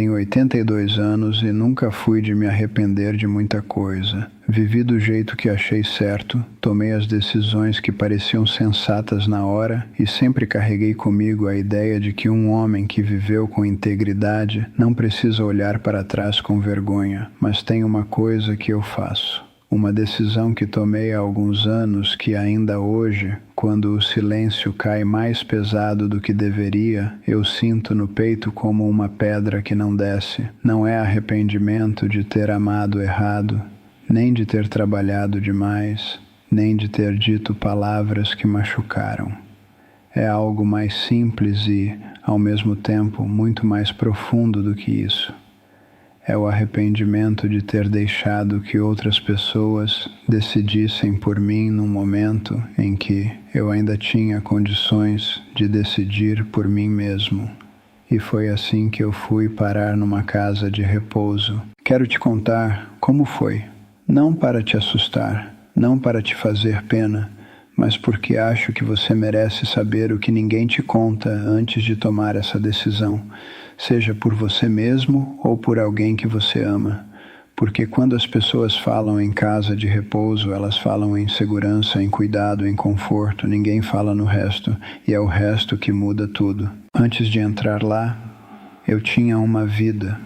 Tenho 82 anos e nunca fui de me arrepender de muita coisa. Vivi do jeito que achei certo, tomei as decisões que pareciam sensatas na hora e sempre carreguei comigo a ideia de que um homem que viveu com integridade não precisa olhar para trás com vergonha, mas tem uma coisa que eu faço. Uma decisão que tomei há alguns anos que ainda hoje, quando o silêncio cai mais pesado do que deveria, eu sinto no peito como uma pedra que não desce. Não é arrependimento de ter amado errado, nem de ter trabalhado demais, nem de ter dito palavras que machucaram. É algo mais simples e, ao mesmo tempo, muito mais profundo do que isso. É o arrependimento de ter deixado que outras pessoas decidissem por mim num momento em que eu ainda tinha condições de decidir por mim mesmo. E foi assim que eu fui parar numa casa de repouso. Quero te contar como foi. Não para te assustar, não para te fazer pena, mas porque acho que você merece saber o que ninguém te conta antes de tomar essa decisão, seja por você mesmo ou por alguém que você ama. Porque quando as pessoas falam em casa de repouso, elas falam em segurança, em cuidado, em conforto, ninguém fala no resto, e é o resto que muda tudo. Antes de entrar lá, eu tinha uma vida.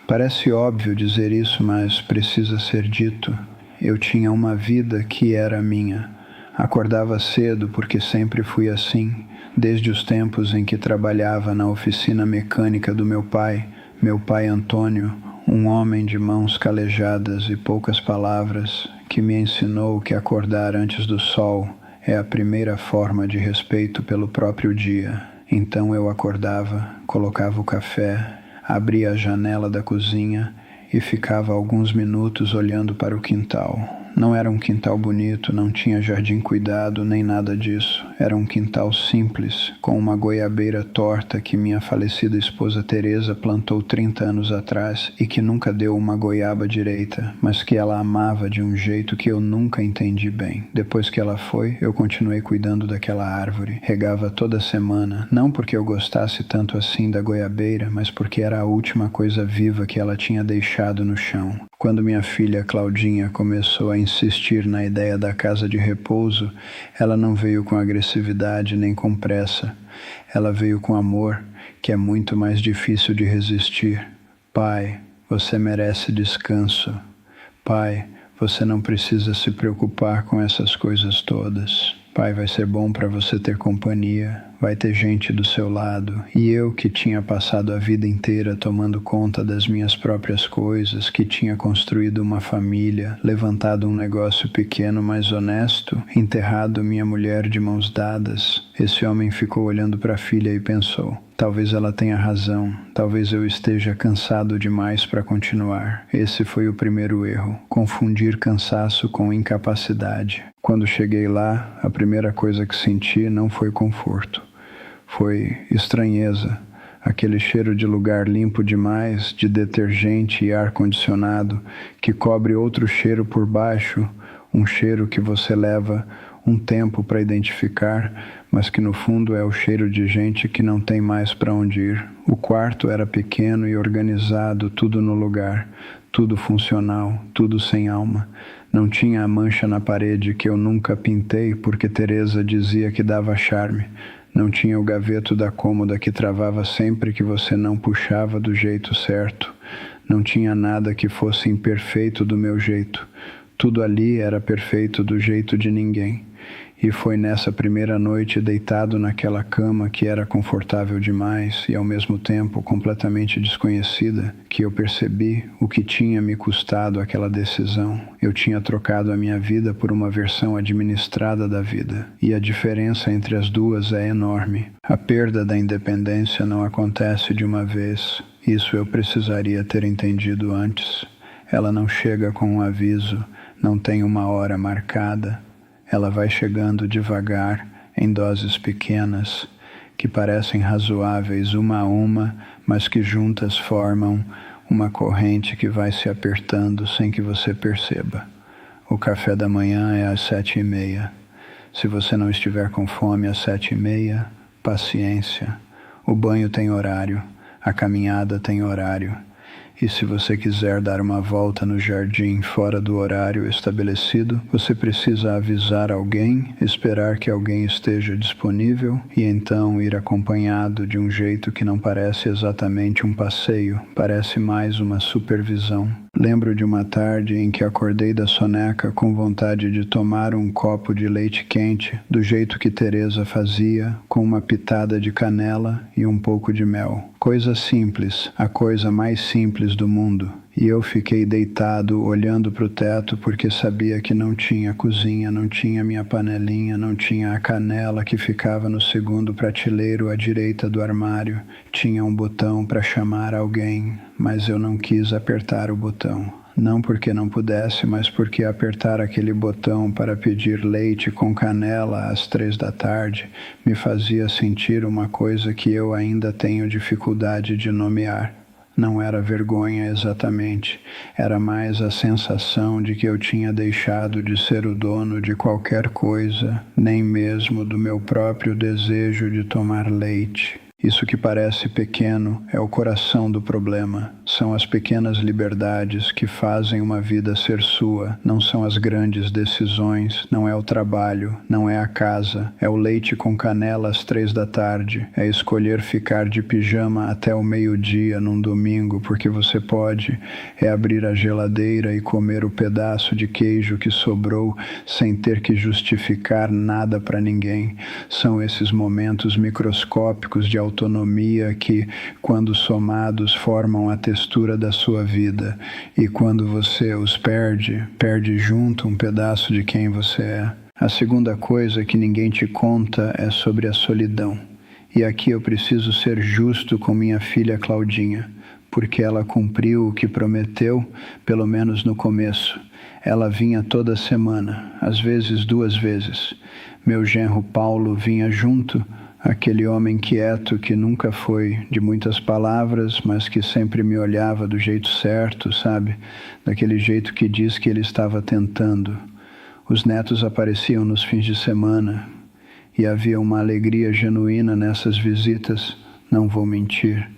Parece óbvio dizer isso, mas precisa ser dito. Eu tinha uma vida que era minha. Acordava cedo porque sempre fui assim, desde os tempos em que trabalhava na oficina mecânica do meu pai Antônio, um homem de mãos calejadas e poucas palavras, que me ensinou que acordar antes do sol é a primeira forma de respeito pelo próprio dia. Então eu acordava, colocava o café, abria a janela da cozinha e ficava alguns minutos olhando para o quintal. Não era um quintal bonito, não tinha jardim cuidado, nem nada disso. Era um quintal simples, com uma goiabeira torta que minha falecida esposa Teresa plantou 30 anos atrás e que nunca deu uma goiaba direita, mas que ela amava de um jeito que eu nunca entendi bem. Depois que ela foi, eu continuei cuidando daquela árvore. Regava toda semana, não porque eu gostasse tanto assim da goiabeira, mas porque era a última coisa viva que ela tinha deixado no chão. Quando minha filha Claudinha começou a insistir na ideia da casa de repouso, ela não veio com agressividade nem com pressa. Ela veio com amor, que é muito mais difícil de resistir. Pai, você merece descanso. Pai, você não precisa se preocupar com essas coisas todas. Pai, vai ser bom para você ter companhia, vai ter gente do seu lado. E eu, que tinha passado a vida inteira tomando conta das minhas próprias coisas, que tinha construído uma família, levantado um negócio pequeno mas honesto, enterrado minha mulher de mãos dadas, esse homem ficou olhando para a filha e pensou: talvez ela tenha razão, talvez eu esteja cansado demais para continuar. Esse foi o primeiro erro, confundir cansaço com incapacidade. Quando cheguei lá, a primeira coisa que senti não foi conforto, foi estranheza. Aquele cheiro de lugar limpo demais, de detergente e ar-condicionado, que cobre outro cheiro por baixo, um cheiro que você leva um tempo para identificar, mas que no fundo é o cheiro de gente que não tem mais para onde ir. O quarto era pequeno e organizado, tudo no lugar, tudo funcional, tudo sem alma. Não tinha a mancha na parede que eu nunca pintei porque Teresa dizia que dava charme. Não tinha o gaveto da cômoda que travava sempre que você não puxava do jeito certo. Não tinha nada que fosse imperfeito do meu jeito. Tudo ali era perfeito do jeito de ninguém. E foi nessa primeira noite, deitado naquela cama que era confortável demais e ao mesmo tempo completamente desconhecida, que eu percebi o que tinha me custado aquela decisão. Eu tinha trocado a minha vida por uma versão administrada da vida. E a diferença entre as duas é enorme. A perda da independência não acontece de uma vez. Isso eu precisaria ter entendido antes. Ela não chega com um aviso, não tem uma hora marcada. Ela vai chegando devagar, em doses pequenas, que parecem razoáveis uma a uma, mas que juntas formam uma corrente que vai se apertando sem que você perceba. O café da manhã é às 7h30. Se você não estiver com fome às 7h30, paciência. O banho tem horário. A caminhada tem horário. E se você quiser dar uma volta no jardim fora do horário estabelecido, você precisa avisar alguém, esperar que alguém esteja disponível e então ir acompanhado de um jeito que não parece exatamente um passeio, parece mais uma supervisão. Lembro de uma tarde em que acordei da soneca com vontade de tomar um copo de leite quente, do jeito que Teresa fazia, com uma pitada de canela e um pouco de mel. Coisa simples, a coisa mais simples do mundo. E eu fiquei deitado, olhando para o teto, porque sabia que não tinha cozinha, não tinha minha panelinha, não tinha a canela que ficava no segundo prateleiro à direita do armário. Tinha um botão para chamar alguém, mas eu não quis apertar o botão. Não porque não pudesse, mas porque apertar aquele botão para pedir leite com canela às 3 da tarde me fazia sentir uma coisa que eu ainda tenho dificuldade de nomear. Não era vergonha exatamente, era mais a sensação de que eu tinha deixado de ser o dono de qualquer coisa, nem mesmo do meu próprio desejo de tomar leite. Isso que parece pequeno é o coração do problema. São as pequenas liberdades que fazem uma vida ser sua. Não são as grandes decisões, não é o trabalho, não é a casa. É o leite com canela às 3 da tarde. É escolher ficar de pijama até o meio-dia num domingo porque você pode. É abrir a geladeira e comer o pedaço de queijo que sobrou sem ter que justificar nada para ninguém. São esses momentos microscópicos de autonomia que, quando somados, formam a textura da sua vida. E quando você os perde, perde junto um pedaço de quem você é. A segunda coisa que ninguém te conta é sobre a solidão. E aqui eu preciso ser justo com minha filha Claudinha, porque ela cumpriu o que prometeu, pelo menos no começo. Ela vinha toda semana, às vezes 2 vezes. Meu genro Paulo vinha junto, aquele homem quieto que nunca foi de muitas palavras, mas que sempre me olhava do jeito certo, sabe? Daquele jeito que diz que ele estava tentando. Os netos apareciam nos fins de semana e havia uma alegria genuína nessas visitas, não vou mentir.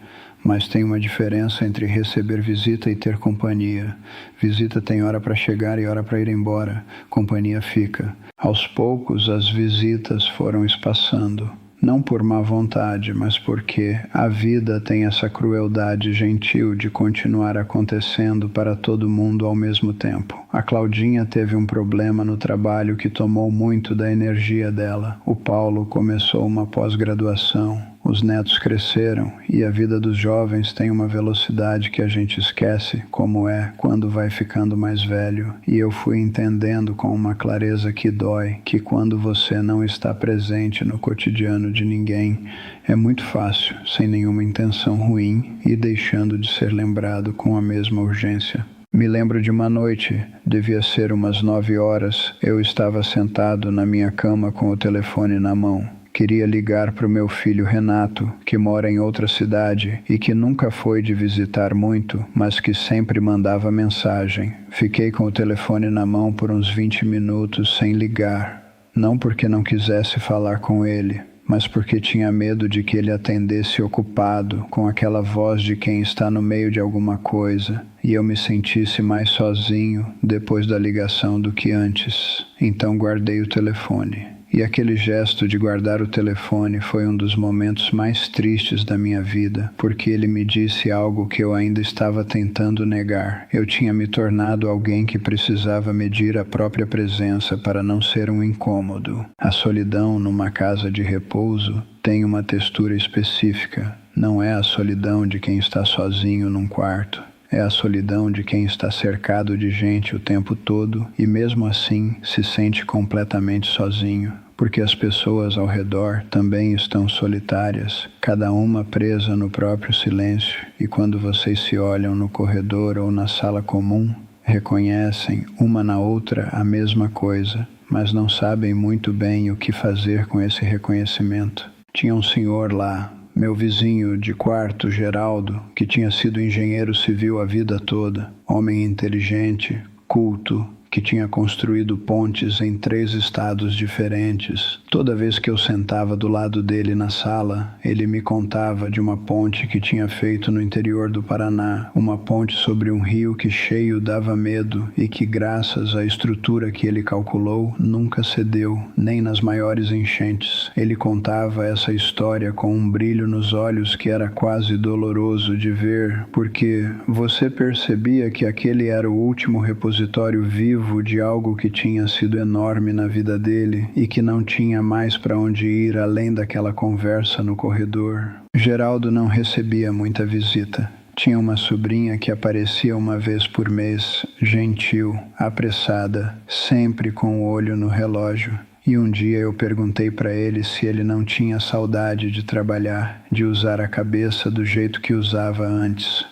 Mas tem uma diferença entre receber visita e ter companhia. Visita tem hora para chegar e hora para ir embora. Companhia fica. Aos poucos, as visitas foram espaçando. Não por má vontade, mas porque a vida tem essa crueldade gentil de continuar acontecendo para todo mundo ao mesmo tempo. A Claudinha teve um problema no trabalho que tomou muito da energia dela. O Paulo começou uma pós-graduação. Os netos cresceram e a vida dos jovens tem uma velocidade que a gente esquece como é quando vai ficando mais velho. E eu fui entendendo com uma clareza que dói que quando você não está presente no cotidiano de ninguém, é muito fácil, sem nenhuma intenção ruim e deixando de ser lembrado com a mesma urgência. Me lembro de uma noite, devia ser umas 9 horas, eu estava sentado na minha cama com o telefone na mão. Queria ligar para o meu filho Renato, que mora em outra cidade e que nunca foi de visitar muito, mas que sempre mandava mensagem. Fiquei com o telefone na mão por uns 20 minutos sem ligar. Não porque não quisesse falar com ele, mas porque tinha medo de que ele atendesse ocupado, com aquela voz de quem está no meio de alguma coisa, e eu me sentisse mais sozinho depois da ligação do que antes. Então guardei o telefone. E aquele gesto de guardar o telefone foi um dos momentos mais tristes da minha vida, porque ele me disse algo que eu ainda estava tentando negar. Eu tinha me tornado alguém que precisava medir a própria presença para não ser um incômodo. A solidão numa casa de repouso tem uma textura específica. Não é a solidão de quem está sozinho num quarto. É a solidão de quem está cercado de gente o tempo todo e mesmo assim se sente completamente sozinho, porque as pessoas ao redor também estão solitárias, cada uma presa no próprio silêncio, e quando vocês se olham no corredor ou na sala comum, reconhecem uma na outra a mesma coisa, mas não sabem muito bem o que fazer com esse reconhecimento. Tinha um senhor lá, meu vizinho de quarto, Geraldo, que tinha sido engenheiro civil a vida toda, homem inteligente, culto, que tinha construído pontes em 3 estados diferentes. Toda vez que eu sentava do lado dele na sala, ele me contava de uma ponte que tinha feito no interior do Paraná, uma ponte sobre um rio que cheio dava medo e que, graças à estrutura que ele calculou, nunca cedeu, nem nas maiores enchentes. Ele contava essa história com um brilho nos olhos que era quase doloroso de ver, porque você percebia que aquele era o último repositório vivo de algo que tinha sido enorme na vida dele e que não tinha mais para onde ir além daquela conversa no corredor. Geraldo não recebia muita visita. Tinha uma sobrinha que aparecia uma vez por mês, gentil, apressada, sempre com o olho no relógio. E um dia eu perguntei para ele se ele não tinha saudade de trabalhar, de usar a cabeça do jeito que usava antes.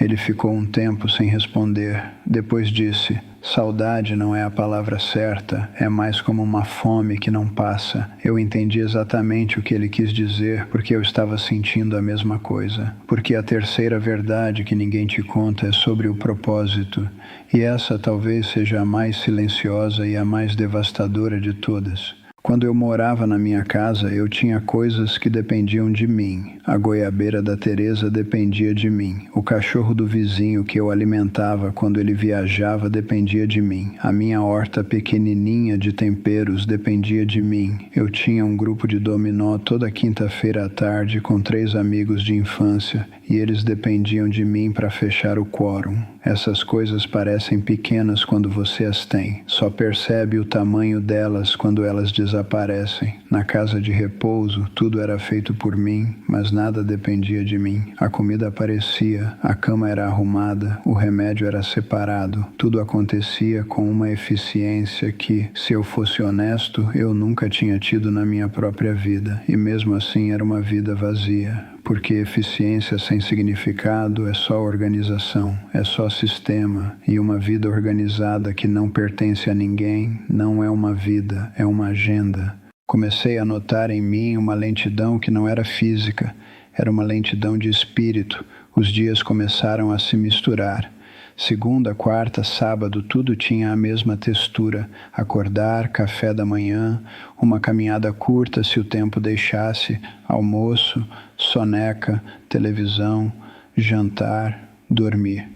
Ele ficou um tempo sem responder. Depois disse: saudade não é a palavra certa, é mais como uma fome que não passa. Eu entendi exatamente o que ele quis dizer, porque eu estava sentindo a mesma coisa. Porque a terceira verdade que ninguém te conta é sobre o propósito. E essa talvez seja a mais silenciosa e a mais devastadora de todas. Quando eu morava na minha casa, eu tinha coisas que dependiam de mim. A goiabeira da Teresa dependia de mim. O cachorro do vizinho que eu alimentava quando ele viajava dependia de mim. A minha horta pequenininha de temperos dependia de mim. Eu tinha um grupo de dominó toda quinta-feira à tarde com 3 amigos de infância e eles dependiam de mim para fechar o quórum. Essas coisas parecem pequenas quando você as tem. Só percebe o tamanho delas quando elas desaparecem. Na casa de repouso, tudo era feito por mim, mas nada dependia de mim. A comida aparecia, a cama era arrumada, o remédio era separado. Tudo acontecia com uma eficiência que, se eu fosse honesto, eu nunca tinha tido na minha própria vida. E mesmo assim era uma vida vazia. Porque eficiência sem significado é só organização, é só sistema, e uma vida organizada que não pertence a ninguém não é uma vida, é uma agenda. Comecei a notar em mim uma lentidão que não era física, era uma lentidão de espírito. Os dias começaram a se misturar. Segunda, quarta, sábado, tudo tinha a mesma textura. Acordar, café da manhã, uma caminhada curta se o tempo deixasse, almoço, soneca, televisão, jantar, dormir.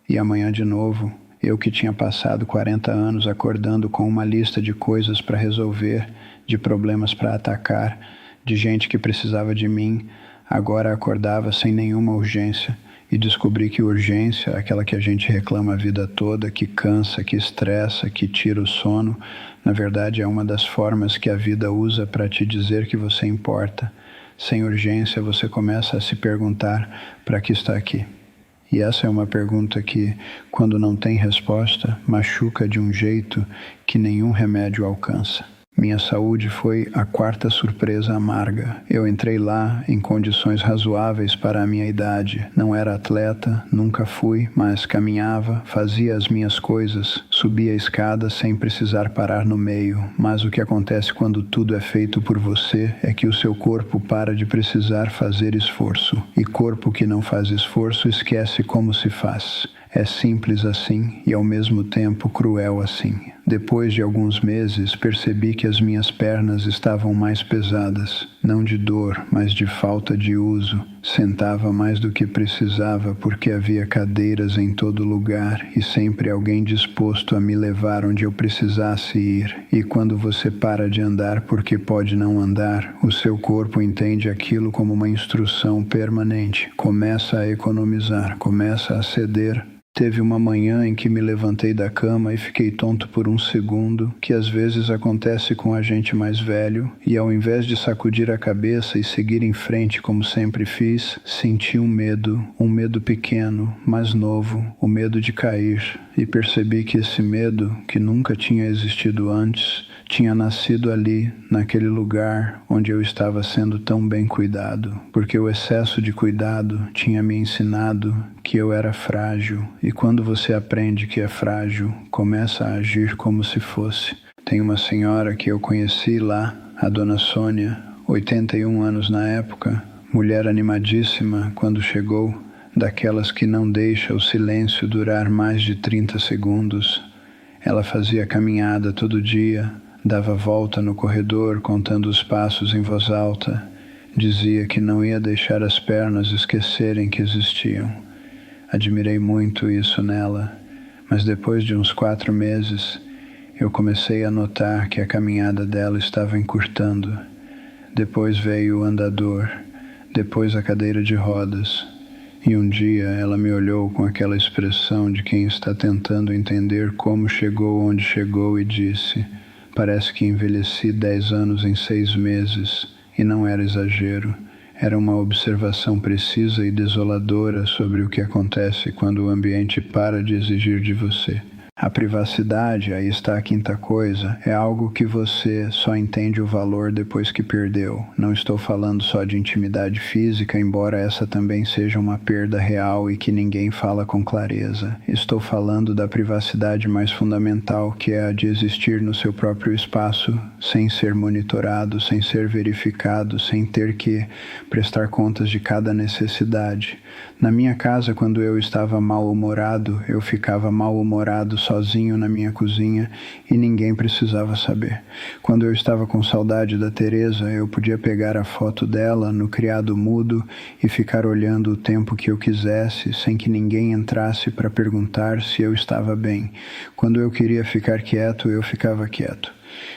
E amanhã de novo, eu que tinha passado 40 anos acordando com uma lista de coisas para resolver, de problemas para atacar, de gente que precisava de mim, agora acordava sem nenhuma urgência. E descobri que urgência, aquela que a gente reclama a vida toda, que cansa, que estressa, que tira o sono, na verdade é uma das formas que a vida usa para te dizer que você importa. Sem urgência, você começa a se perguntar: para que está aqui? E essa é uma pergunta que, quando não tem resposta, machuca de um jeito que nenhum remédio alcança. Minha saúde foi a 4ª surpresa amarga. Eu entrei lá em condições razoáveis para a minha idade. Não era atleta, nunca fui, mas caminhava, fazia as minhas coisas, subia a escada sem precisar parar no meio. Mas o que acontece quando tudo é feito por você é que o seu corpo para de precisar fazer esforço. E corpo que não faz esforço esquece como se faz. É simples assim e ao mesmo tempo cruel assim. Depois de alguns meses, percebi que as minhas pernas estavam mais pesadas, não de dor, mas de falta de uso. Sentava mais do que precisava porque havia cadeiras em todo lugar e sempre alguém disposto a me levar onde eu precisasse ir. E quando você para de andar porque pode não andar, o seu corpo entende aquilo como uma instrução permanente. Começa a economizar, começa a ceder. Teve uma manhã em que me levantei da cama e fiquei tonto por um segundo, que às vezes acontece com a gente mais velho, e ao invés de sacudir a cabeça e seguir em frente como sempre fiz, senti um medo pequeno, mas novo, o medo de cair, e percebi que esse medo, que nunca tinha existido antes, tinha nascido ali, naquele lugar onde eu estava sendo tão bem cuidado, porque o excesso de cuidado tinha me ensinado que eu era frágil, e quando você aprende que é frágil, começa a agir como se fosse. Tem uma senhora que eu conheci lá, a dona Sônia, 81 anos na época, mulher animadíssima quando chegou, daquelas que não deixa o silêncio durar mais de 30 segundos. Ela fazia caminhada todo dia, dava volta no corredor contando os passos em voz alta. Dizia que não ia deixar as pernas esquecerem que existiam. Admirei muito isso nela, mas depois de uns 4 meses, eu comecei a notar que a caminhada dela estava encurtando. Depois veio o andador, depois a cadeira de rodas. E um dia ela me olhou com aquela expressão de quem está tentando entender como chegou onde chegou e disse: "Parece que envelheci 10 anos em 6 meses." E não era exagero, era uma observação precisa e desoladora sobre o que acontece quando o ambiente para de exigir de você. A privacidade, aí está a quinta coisa, é algo que você só entende o valor depois que perdeu. Não estou falando só de intimidade física, embora essa também seja uma perda real e que ninguém fala com clareza. Estou falando da privacidade mais fundamental, que é a de existir no seu próprio espaço, sem ser monitorado, sem ser verificado, sem ter que prestar contas de cada necessidade. Na minha casa, quando eu estava mal-humorado, eu ficava mal-humorado sozinho na minha cozinha e ninguém precisava saber. Quando eu estava com saudade da Teresa, eu podia pegar a foto dela no criado mudo e ficar olhando o tempo que eu quisesse, sem que ninguém entrasse para perguntar se eu estava bem. Quando eu queria ficar quieto, eu ficava quieto.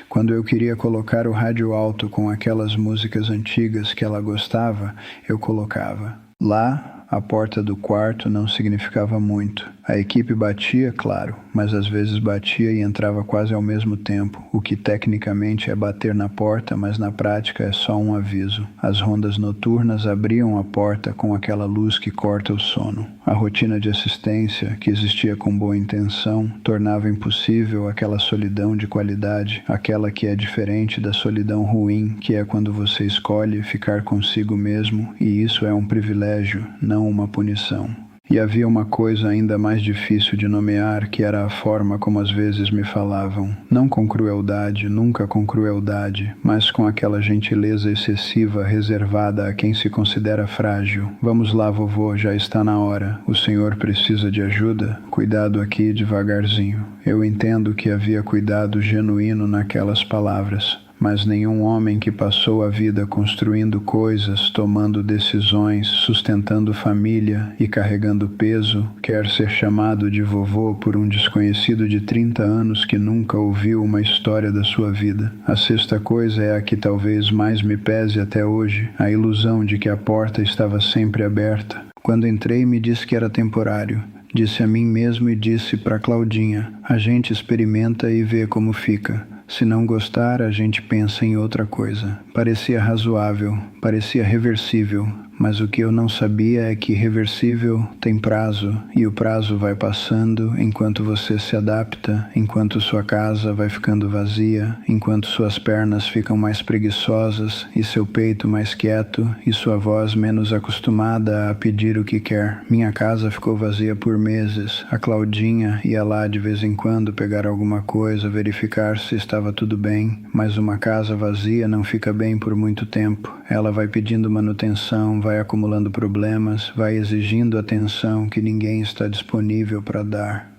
Quando eu queria colocar o rádio alto com aquelas músicas antigas que ela gostava, eu colocava. Lá, a porta do quarto não significava muito. A equipe batia, claro, mas às vezes batia e entrava quase ao mesmo tempo, o que tecnicamente é bater na porta, mas na prática é só um aviso. As rondas noturnas abriam a porta com aquela luz que corta o sono. A rotina de assistência, que existia com boa intenção, tornava impossível aquela solidão de qualidade, aquela que é diferente da solidão ruim, que é quando você escolhe ficar consigo mesmo, e isso é um privilégio, não uma punição. E havia uma coisa ainda mais difícil de nomear, que era a forma como às vezes me falavam. Não com crueldade, nunca com crueldade, mas com aquela gentileza excessiva reservada a quem se considera frágil. "Vamos lá, vovô, já está na hora. O senhor precisa de ajuda? Cuidado aqui, devagarzinho." Eu entendo que havia cuidado genuíno naquelas palavras. Mas nenhum homem que passou a vida construindo coisas, tomando decisões, sustentando família e carregando peso, quer ser chamado de vovô por um desconhecido de 30 anos que nunca ouviu uma história da sua vida. A sexta coisa é a que talvez mais me pese até hoje, a ilusão de que a porta estava sempre aberta. Quando entrei, me disse que era temporário. Disse a mim mesmo e disse para Claudinha: "A gente experimenta e vê como fica. Se não gostar, a gente pensa em outra coisa." Parecia razoável, parecia reversível, mas o que eu não sabia é que reversível tem prazo, e o prazo vai passando enquanto você se adapta, enquanto sua casa vai ficando vazia, enquanto suas pernas ficam mais preguiçosas e seu peito mais quieto e sua voz menos acostumada a pedir o que quer. Minha casa ficou vazia por meses. A Claudinha ia lá de vez em quando pegar alguma coisa, verificar se estava tudo bem, mas uma casa vazia não fica bem por muito tempo. Ela vai pedindo manutenção, vai acumulando problemas, vai exigindo atenção que ninguém está disponível para dar.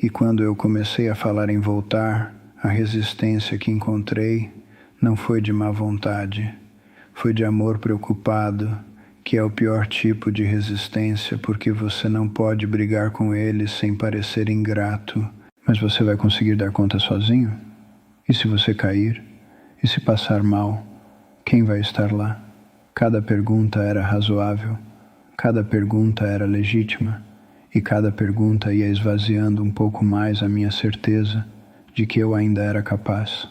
E quando eu comecei a falar em voltar, a resistência que encontrei não foi de má vontade, foi de amor preocupado, que é o pior tipo de resistência, porque você não pode brigar com ele sem parecer ingrato. Mas você vai conseguir dar conta sozinho? E se você cair? E se passar mal? Quem vai estar lá? Cada pergunta era razoável, cada pergunta era legítima, e cada pergunta ia esvaziando um pouco mais a minha certeza de que eu ainda era capaz.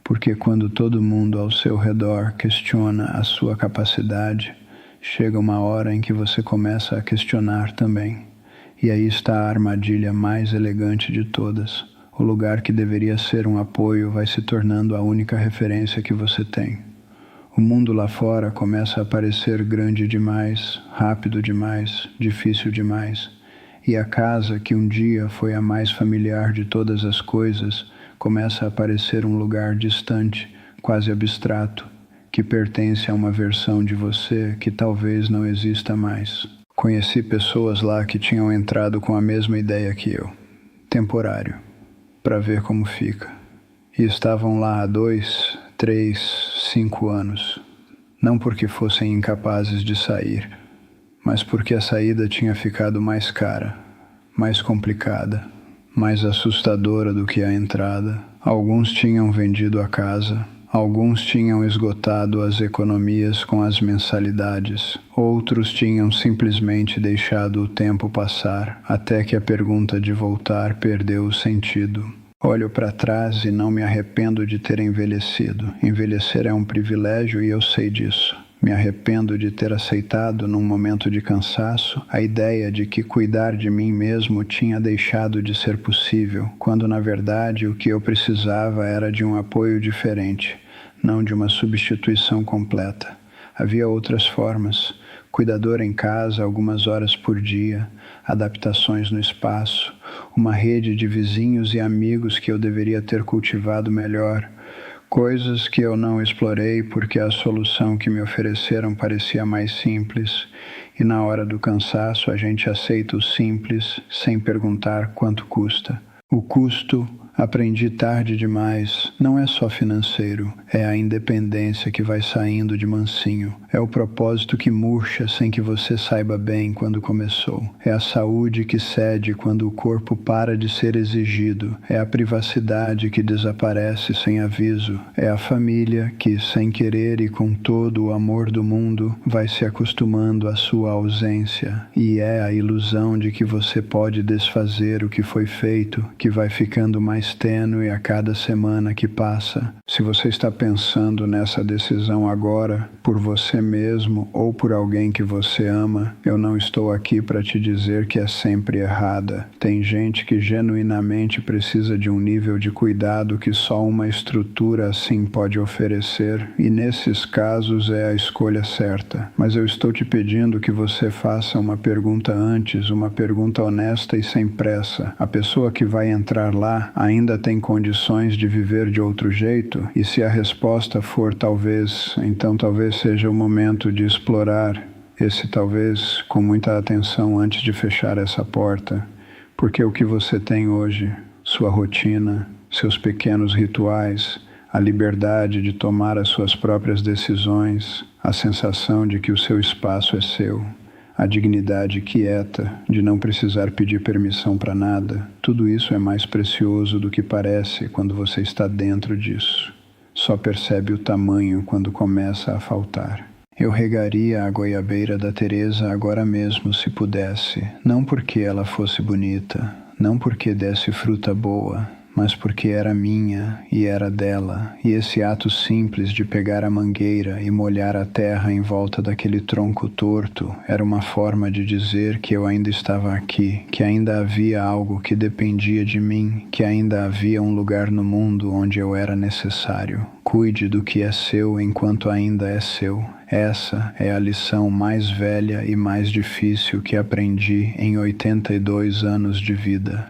Porque quando todo mundo ao seu redor questiona a sua capacidade, chega uma hora em que você começa a questionar também. E aí está a armadilha mais elegante de todas. O lugar que deveria ser um apoio vai se tornando a única referência que você tem. O mundo lá fora começa a parecer grande demais, rápido demais, difícil demais. E a casa, que um dia foi a mais familiar de todas as coisas, começa a parecer um lugar distante, quase abstrato, que pertence a uma versão de você que talvez não exista mais. Conheci pessoas lá que tinham entrado com a mesma ideia que eu. Temporário. para ver como fica. E estavam lá há 2, 3, 5 anos. Não porque fossem incapazes de sair, mas porque a saída tinha ficado mais cara, mais complicada, mais assustadora do que a entrada. Alguns tinham vendido a casa, alguns tinham esgotado as economias com as mensalidades, outros tinham simplesmente deixado o tempo passar, até que a pergunta de voltar perdeu o sentido. Olho para trás e não me arrependo de ter envelhecido. Envelhecer é um privilégio e eu sei disso. Me arrependo de ter aceitado, num momento de cansaço, a ideia de que cuidar de mim mesmo tinha deixado de ser possível, quando na verdade o que eu precisava era de um apoio diferente, não de uma substituição completa. Havia outras formas. Cuidador em casa algumas horas por dia, adaptações no espaço, uma rede de vizinhos e amigos que eu deveria ter cultivado melhor, coisas que eu não explorei porque a solução que me ofereceram parecia mais simples, e na hora do cansaço a gente aceita o simples sem perguntar quanto custa. O custo, aprendi tarde demais, não é só financeiro, é a independência que vai saindo de mansinho, é o propósito que murcha sem que você saiba bem quando começou, é a saúde que cede quando o corpo para de ser exigido, é a privacidade que desaparece sem aviso, é a família que, sem querer e com todo o amor do mundo, vai se acostumando à sua ausência, e é a ilusão de que você pode desfazer o que foi feito, que vai ficando mais tênue a cada semana que passa. Se você está pensando nessa decisão agora, por você mesmo ou por alguém que você ama, eu não estou aqui para te dizer que é sempre errada. Tem gente que genuinamente precisa de um nível de cuidado que só uma estrutura assim pode oferecer, e nesses casos é a escolha certa. Mas eu estou te pedindo que você faça uma pergunta antes, uma pergunta honesta e sem pressa. A pessoa que vai entrar lá ainda tem condições de viver de outro jeito? E se a resposta for talvez, então talvez seja o momento de explorar esse talvez com muita atenção antes de fechar essa porta. Porque o que você tem hoje, sua rotina, seus pequenos rituais, a liberdade de tomar as suas próprias decisões, a sensação de que o seu espaço é seu, a dignidade quieta de não precisar pedir permissão para nada, tudo isso é mais precioso do que parece quando você está dentro disso. Só percebe o tamanho quando começa a faltar. Eu regaria a goiabeira da Teresa agora mesmo se pudesse, não porque ela fosse bonita, não porque desse fruta boa, mas porque era minha e era dela, e esse ato simples de pegar a mangueira e molhar a terra em volta daquele tronco torto era uma forma de dizer que eu ainda estava aqui, que ainda havia algo que dependia de mim, que ainda havia um lugar no mundo onde eu era necessário. Cuide do que é seu enquanto ainda é seu. Essa é a lição mais velha e mais difícil que aprendi em 82 anos de vida.